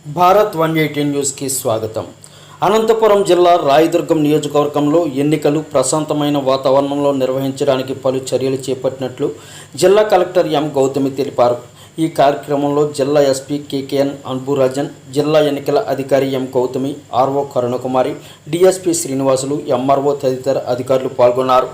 భారత్ 180 న్యూస్కి స్వాగతం. అనంతపురం జిల్లా రాయదుర్గం నియోజకవర్గంలో ఎన్నికలు ప్రశాంతమైన వాతావరణంలో నిర్వహించడానికి పలు చర్యలు చేపట్టినట్లు జిల్లా కలెక్టర్ ఎం గౌతమి తెలిపారు. ఈ కార్యక్రమంలో జిల్లా ఎస్పీ కేకేఎన్ అన్బురాజన్, జిల్లా ఎన్నికల అధికారి M Gautami, RO Karunakumari, DSP Srinivasulu, MRO తదితర అధికారులు పాల్గొన్నారు.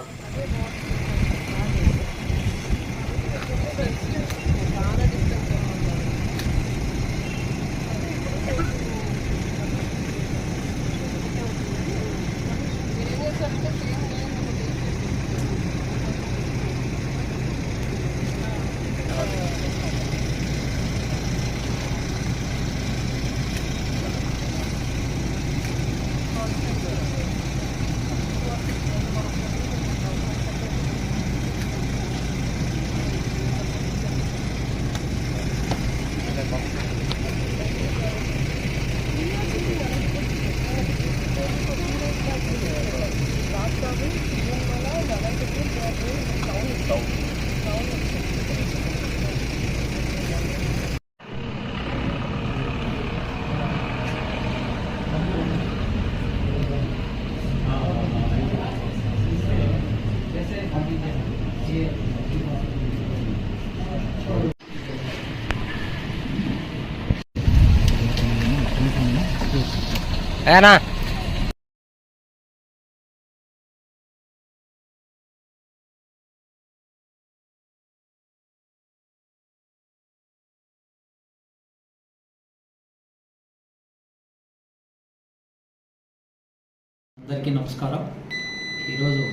ఏనా అందరికీ నమస్కారం. ఈరోజు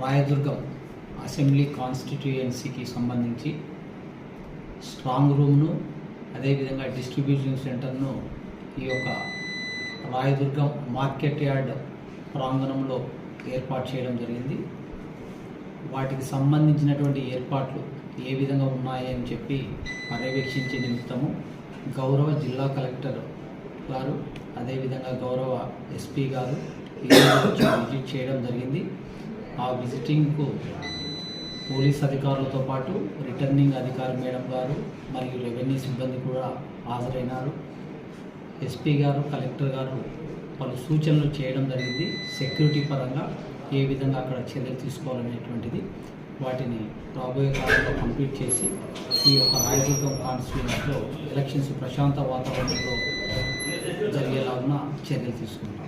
రాయదుర్గం అసెంబ్లీ కాన్స్టిట్యుయెన్సీకి సంబంధించి స్ట్రాంగ్ రూమ్ను, అదేవిధంగా డిస్ట్రిబ్యూషన్ సెంటర్ను ఈ యొక్క రాయదుర్గం మార్కెట్ యార్డ్ ప్రాంగణంలో ఏర్పాటు చేయడం జరిగింది. వాటికి సంబంధించినటువంటి ఏర్పాట్లు ఏ విధంగా ఉన్నాయని చెప్పి పర్యవేక్షించే నిమిత్తము గౌరవ జిల్లా కలెక్టర్ గారు, అదేవిధంగా గౌరవ ఎస్పీ గారు విజిట్ చేయడం జరిగింది. ఆ విజిటింగ్కు పోలీస్ అధికారులతో పాటు రిటర్నింగ్ అధికారి మేడం గారు మరియు రెవెన్యూ సిబ్బంది కూడా హాజరైనారు. ఎస్పీ గారు, కలెక్టర్ గారు పలు సూచనలు చేయడం జరిగింది. సెక్యూరిటీ పరంగా ఏ విధంగా అక్కడ చర్యలు తీసుకోవాలనేటువంటిది వాటిని రాబోయే కాలంలో కంప్లీట్ చేసి ఈ యొక్క రాయదుర్గం కాన్స్టిట్యుయెన్సీలో ఎలక్షన్స్ ప్రశాంత వాతావరణంలో జరిగేలాగా చర్యలు తీసుకుంటాం.